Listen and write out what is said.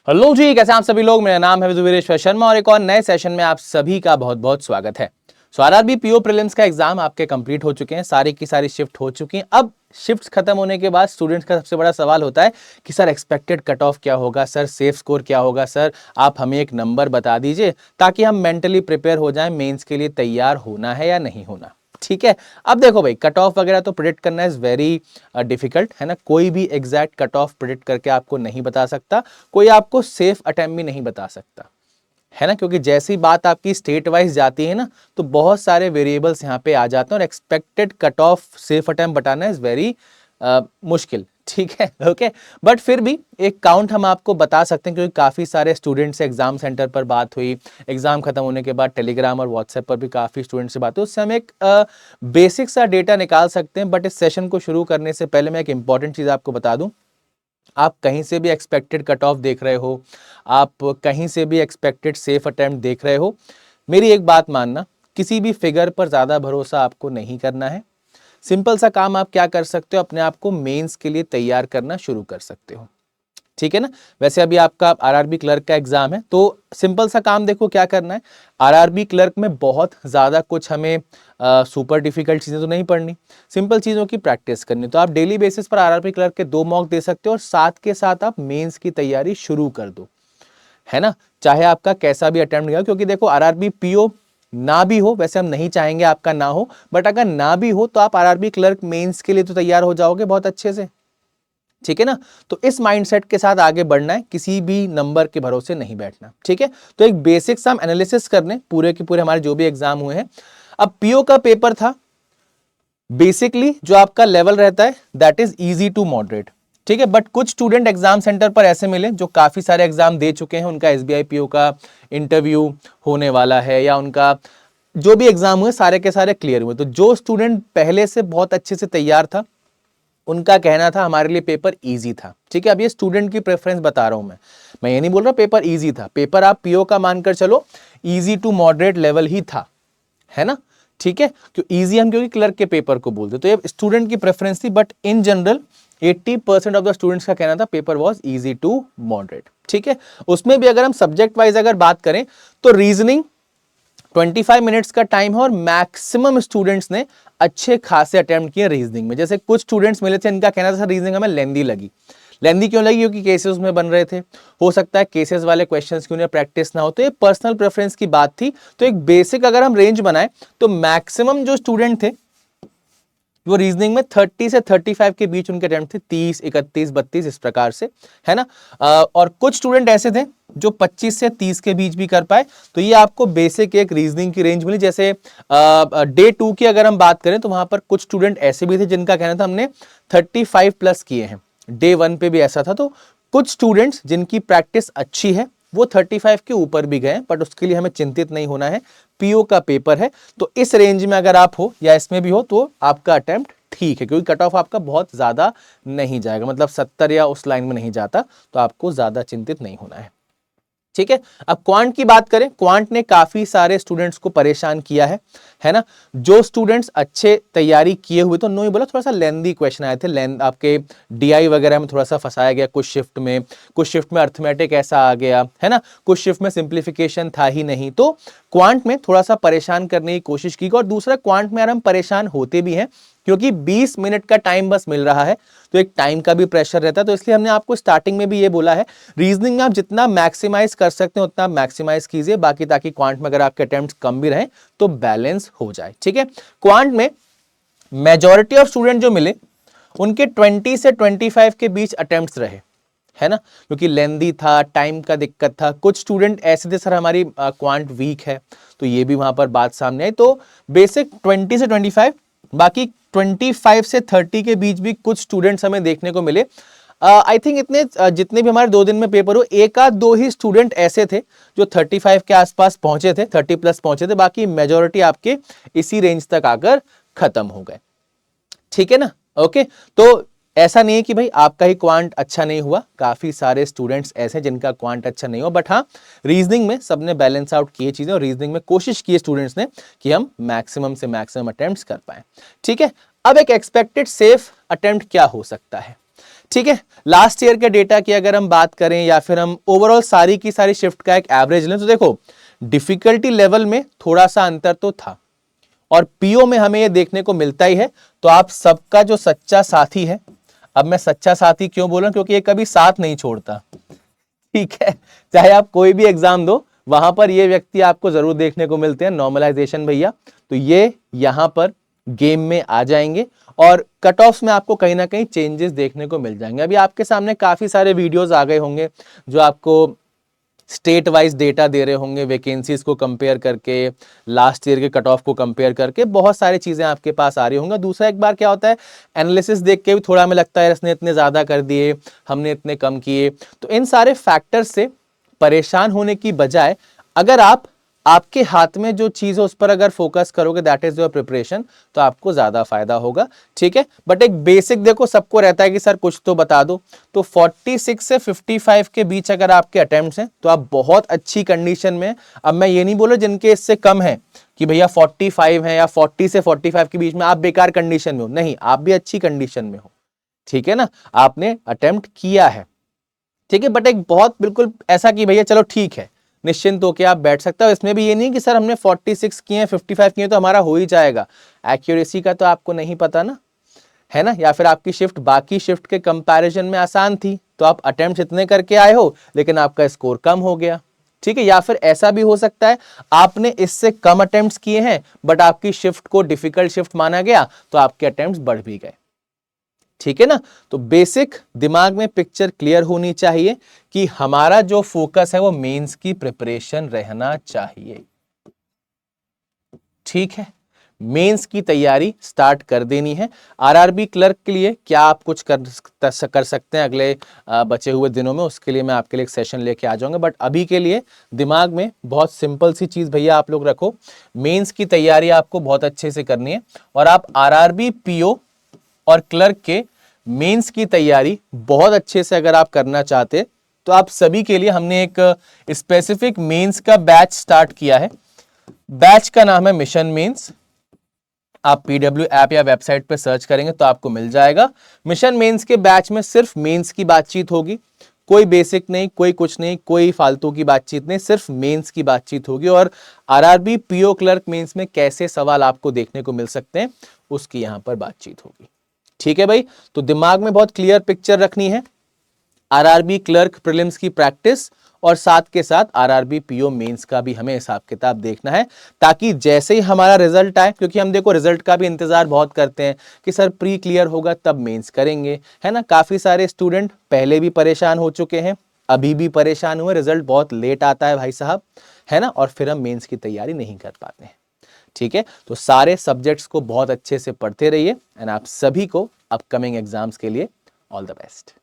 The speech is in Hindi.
हेलो जी, कैसे आप सभी लोग। मेरा नाम है विजुवीरेश्वर शर्मा और एक और नए सेशन में आप सभी का बहुत बहुत स्वागत है। आरआरबी पीओ प्रीलिम्स का एग्जाम आपके कंप्लीट हो चुके हैं, सारी की सारी शिफ्ट हो चुकी हैं। अब शिफ्ट्स खत्म होने के बाद स्टूडेंट्स का सबसे बड़ा सवाल होता है कि सर एक्सपेक्टेड कट ऑफ क्या होगा, सर सेफ स्कोर क्या होगा, सर आप हमें एक नंबर बता दीजिए ताकि हम मेंटली प्रिपेयर हो जाएं, मेंस के लिए तैयार होना है या नहीं होना। ठीक है, अब देखो भाई, कट ऑफ वगैरह तो प्रिडिक्ट करना इज वेरी डिफिकल्ट है ना। कोई भी एग्जैक्ट कट ऑफ प्रिडिक्ट करके आपको नहीं बता सकता, कोई आपको सेफ अटेम्प्ट भी नहीं बता सकता है ना, क्योंकि जैसी बात आपकी स्टेट वाइज जाती है ना तो बहुत सारे वेरिएबल्स यहाँ पे आ जाते हैं और expected cut off safe attempt बताना इज वेरी मुश्किल। ठीक है, ओके। बट फिर भी एक काउंट हम आपको बता सकते हैं, क्योंकि काफ़ी सारे स्टूडेंट से एग्जाम सेंटर पर बात हुई, एग्जाम खत्म होने के बाद टेलीग्राम और व्हाट्सएप पर भी काफ़ी स्टूडेंट से बात हुई, उससे हम एक बेसिक सा डेटा निकाल सकते हैं। बट इस सेशन को शुरू करने से पहले मैं एक इंपॉर्टेंट चीज़ आपको बता दूं। आप कहीं से भी एक्सपेक्टेड कट ऑफ देख रहे हो, आप कहीं से भी एक्सपेक्टेड सेफ अटेम्प्ट देख रहे हो, मेरी एक बात मानना, किसी भी फिगर पर ज़्यादा भरोसा आपको नहीं करना है। सिंपल सा काम आप क्या कर सकते हो, अपने आप को मेंस के लिए तैयार करना शुरू कर सकते हो। ठीक है ना। वैसे अभी आपका आरआरबी क्लर्क का एग्जाम है, तो सिंपल सा काम देखो क्या करना है। आरआरबी क्लर्क में बहुत ज़्यादा कुछ हमें सुपर डिफिकल्ट चीज़ें तो नहीं पढ़नी, सिंपल चीज़ों की प्रैक्टिस करनी। तो आप डेली बेसिस पर आरआरबी क्लर्क के 2 मॉक दे सकते हो और साथ के साथ आप मेंस की तैयारी शुरू कर दो, है ना। चाहे आपका कैसा भी अटेम्प्ट गया, क्योंकि देखो आरआरबी पीओ ना भी हो, वैसे हम नहीं चाहेंगे आपका ना हो, बट अगर ना भी हो तो आप आरआरबी क्लर्क मेंस के लिए तो तैयार हो जाओगे बहुत अच्छे से। ठीक है ना। तो इस माइंडसेट के साथ आगे बढ़ना है, किसी भी नंबर के भरोसे नहीं बैठना। ठीक है, तो एक बेसिक सा एनालिसिस करने पूरे के पूरे हमारे जो भी एग्जाम हुए हैं। अब पीओ का पेपर था, बेसिकली जो आपका लेवल रहता है that is easy to moderate. ठीक है, बट कुछ स्टूडेंट एग्जाम सेंटर पर ऐसे मिले जो काफी सारे एग्जाम दे चुके हैं, उनका एसबीआई पीओ का इंटरव्यू होने वाला है या उनका जो भी एग्जाम हुए सारे के सारे क्लियर हुए। तो जो स्टूडेंट पहले से बहुत अच्छे से तैयार था, उनका कहना था हमारे लिए पेपर इजी था। ठीक है, अब ये स्टूडेंट की प्रेफरेंस बता रहा हूं मैं ये नहीं बोल रहा पेपर इजी था। पेपर आप पीओ का मानकर चलो इजी टू मॉडरेट लेवल ही था, है ना। ठीक है, क्यों इजी हम क्योंकि क्लर्क के पेपर को बोलते, तो ये स्टूडेंट की प्रेफरेंस थी। But in general 80% of the students का कहना था paper was easy to moderate. ठीक है, उसमें भी अगर हम सब्जेक्ट वाइज अगर बात करें तो रीजनिंग 25 मिनट्स का टाइम है और मैक्सिमम स्टूडेंट्स ने अच्छे खासे अटेम्प्ट किए रीजनिंग में। जैसे कुछ स्टूडेंट्स मिले थे, इनका कहना था रीजनिंग हमें लेंदी लगी। लेंदी क्यों लगी? क्योंकि केसेस में बन रहे थे, हो सकता है केसेस वाले क्वेश्चंस की उन्हें प्रैक्टिस ना हो, तो ये पर्सनल प्रेफरेंस की बात थी। तो एक बेसिक अगर हम रेंज बनाए तो मैक्सिमम जो स्टूडेंट थे वो रीजनिंग में 30 से 35 के बीच उनके अटेम्प्ट थे, 30, 31, 32 इस प्रकार से, है ना। और कुछ स्टूडेंट ऐसे थे जो 25 से 30 के बीच भी कर पाए। तो ये आपको बेसिक एक रीजनिंग की रेंज मिली। जैसे डे 2 की अगर हम बात करें तो वहां पर कुछ स्टूडेंट ऐसे भी थे जिनका कहना था हमने 35 प्लस किए हैं। डे 1 पे भी ऐसा था। तो कुछ स्टूडेंट्स जिनकी प्रैक्टिस अच्छी है वो 35 के ऊपर भी गए, बट उसके लिए हमें चिंतित नहीं होना है, पीओ का पेपर है। तो इस रेंज में अगर आप हो या इसमें भी हो तो आपका अटेम्प्ट ठीक है, क्योंकि कट ऑफ आपका बहुत ज्यादा नहीं जाएगा, मतलब 70 या उस लाइन में नहीं जाता, तो आपको ज्यादा चिंतित नहीं होना है। ठीक है, अब क्वांट की बात करें, क्वांट ने काफी सारे स्टूडेंट्स को परेशान किया है ना। जो स्टूडेंट्स अच्छे तैयारी किए हुए, तो नहीं बोला थोड़ा सा लेंदी क्वेश्चन आए थे, आपके डीआई वगैरह में थोड़ा सा फंसाया गया कुछ शिफ्ट में अर्थमेटिक ऐसा आ गया, है ना। कुछ शिफ्ट में सिंप्लीफिकेशन था ही नहीं, तो क्वांट में थोड़ा सा परेशान करने की कोशिश की। और दूसरा, क्वांट में यार हम परेशान होते भी हैं क्योंकि 20 मिनट का टाइम बस मिल रहा है, तो एक टाइम का भी प्रेशर रहता है। तो इसलिए हमने आपको स्टार्टिंग में भी ये बोला है, रीजनिंग में आप जितना मैक्सिमाइज कर सकते हैं उतना मैक्सिमाइज कीजिए, बाकी ताकि क्वांट में अगर आपके अटेम्प्ट्स कम भी रहे तो बैलेंस हो जाए। ठीक है, क्वांट में मेजॉरिटी ऑफ स्टूडेंट जो मिले उनके 20 से 25 के बीच अटेम्प्ट्स रहे, है ना, क्योंकि लेंदी था, टाइम का दिक्कत था। कुछ स्टूडेंट ऐसे थे सर हमारी क्वांट वीक है, तो ये भी वहां पर बात सामने आई। तो बेसिक 20 से 25, बाकी 25 से 30 के बीच भी कुछ स्टूडेंट्स हमें देखने को मिले। आई थिंक इतने जितने भी हमारे 2 दिन में पेपर हो, एक आध दो ही स्टूडेंट ऐसे थे जो 35 के आसपास पहुंचे थे, 30 प्लस पहुंचे थे, बाकी मेजॉरिटी आपके इसी रेंज तक आकर खत्म हो गए। ठीक है ना, ओके। तो ऐसा नहीं है कि भाई आपका ही क्वांट अच्छा नहीं हुआ, काफी सारे स्टूडेंट्स ऐसे जिनका क्वांट अच्छा नहीं हुआ, बट हाँ रीजनिंग में सबने बैलेंस आउट किए चीजें और रीजनिंग में कोशिश की स्टूडेंट्स ने कि हम मैक्सिमम से मैक्सिमम अटेम्प्ट्स कर पाए। ठीक है, अब एक एक्सपेक्टेड सेफ अटेम्प्ट क्या हो सकता है? ठीक है। लास्ट ईयर के डेटा की अगर हम बात करें या फिर हम ओवरऑल सारी की सारी शिफ्ट का एक एवरेज लें तो देखो डिफिकल्टी लेवल में थोड़ा सा अंतर तो था और पीओ में हमें ये देखने को मिलता ही है। तो आप सबका जो सच्चा साथी है, अब मैं सच्चा साथी क्यों बोल रहा हूं, क्योंकि ये कभी साथ नहीं छोड़ता, ठीक है। चाहे आप कोई भी एग्जाम दो वहां पर ये व्यक्ति आपको जरूर देखने को मिलते हैं, नॉर्मलाइजेशन भैया। तो ये यहां पर गेम में आ जाएंगे और कट ऑफ्स में आपको कहीं ना कहीं चेंजेस देखने को मिल जाएंगे। अभी आपके सामने काफी सारे वीडियोस आ गए होंगे जो आपको स्टेट वाइज डेटा दे रहे होंगे, वैकेंसीज को कंपेयर करके, लास्ट ईयर के कट ऑफ को कंपेयर करके, बहुत सारी चीजें आपके पास आ रही होंगी। दूसरा एक बार क्या होता है, एनालिसिस देख के भी थोड़ा हमें लगता है इसने इतने ज्यादा कर दिए, हमने इतने कम किए। तो इन सारे फैक्टर्स से परेशान होने की बजाय अगर आप आपके हाथ में जो चीज है उस पर अगर फोकस करोगे, दैट इज योर प्रिपरेशन, तो आपको ज्यादा फायदा होगा, ठीक है। बट एक बेसिक देखो सबको रहता है कि सर कुछ तो बता दो। तो 46 से 55 के बीच अगर आपके अटेम्प्ट्स हैं तो आप बहुत अच्छी कंडीशन में। अब मैं ये नहीं बोल रहा जिनके इससे कम है कि भैया 45 है या 40 से 45 के बीच में आप बेकार कंडीशन में हो, नहीं, आप भी अच्छी कंडीशन में हो, ठीक है ना, आपने अटेम्प्ट किया है, ठीक है। बट एक बहुत बिल्कुल ऐसा कि भैया चलो ठीक है, निश्चिंत होकर आप बैठ सकते हो। इसमें भी ये नहीं कि सर हमने 46 किए हैं, 55 किए तो हमारा हो ही जाएगा। एक्यूरेसी का तो आपको नहीं पता ना, है ना, या फिर आपकी शिफ्ट बाकी शिफ्ट के कंपैरिजन में आसान थी तो आप अटेम्प्ट इतने करके आए हो लेकिन आपका स्कोर कम हो गया, ठीक है। या फिर ऐसा भी हो सकता है आपने इससे कम अटेम्प्ट्स किए हैं बट आपकी शिफ्ट को डिफिकल्ट शिफ्ट माना गया तो आपके अटेम्प्ट्स बढ़ भी गए, ठीक है ना। तो बेसिक दिमाग में पिक्चर क्लियर होनी चाहिए कि हमारा जो फोकस है वो मेंस की प्रिपरेशन रहना चाहिए, ठीक है। मेंस की तैयारी स्टार्ट कर देनी है। आरआरबी क्लर्क के लिए क्या आप कुछ कर सकते हैं अगले बचे हुए दिनों में, उसके लिए मैं आपके लिए एक सेशन लेके आ जाऊंगा। बट अभी के लिए दिमाग में बहुत सिंपल सी चीज भैया आप लोग रखो, मेंस की तैयारी आपको बहुत अच्छे से करनी है और आप आरआरबी पीओ और क्लर्क के मेंस की तैयारी बहुत अच्छे से अगर आप करना चाहते तो आप सभी के लिए हमने एक स्पेसिफिक मेंस का बैच स्टार्ट किया है। बैच का नाम है मिशन मेंस। आप पीडब्ल्यू ऐप या वेबसाइट पे सर्च करेंगे तो आपको मिल जाएगा। मिशन मेंस के बैच में सिर्फ मेंस की बातचीत होगी, कोई बेसिक नहीं, कोई कुछ नहीं, कोई फालतू की बातचीत नहीं, सिर्फ मेंस की बातचीत होगी। और आरआरबी पीओ क्लर्क मेंस में कैसे सवाल आपको देखने को मिल सकते हैं उसकी यहां पर बातचीत होगी, ठीक है भाई। तो दिमाग में बहुत क्लियर पिक्चर रखनी है, आरआरबी क्लर्क प्रीलिम्स की प्रैक्टिस और साथ के साथ आरआरबी पीओ मेंस का भी हमें हिसाब किताब देखना है, ताकि जैसे ही हमारा रिजल्ट आए, क्योंकि हम देखो रिजल्ट का भी इंतजार बहुत करते हैं कि सर प्री क्लियर होगा तब मेंस करेंगे, है ना। काफी सारे स्टूडेंट पहले भी परेशान हो चुके हैं, अभी भी परेशान हुए, रिजल्ट बहुत लेट आता है भाई साहब, है ना, और फिर हम मेंस की तैयारी नहीं कर पाते हैं, ठीक है। तो सारे सब्जेक्ट्स को बहुत अच्छे से पढ़ते रहिए एंड आप सभी को अपकमिंग एग्जाम्स के लिए ऑल द बेस्ट।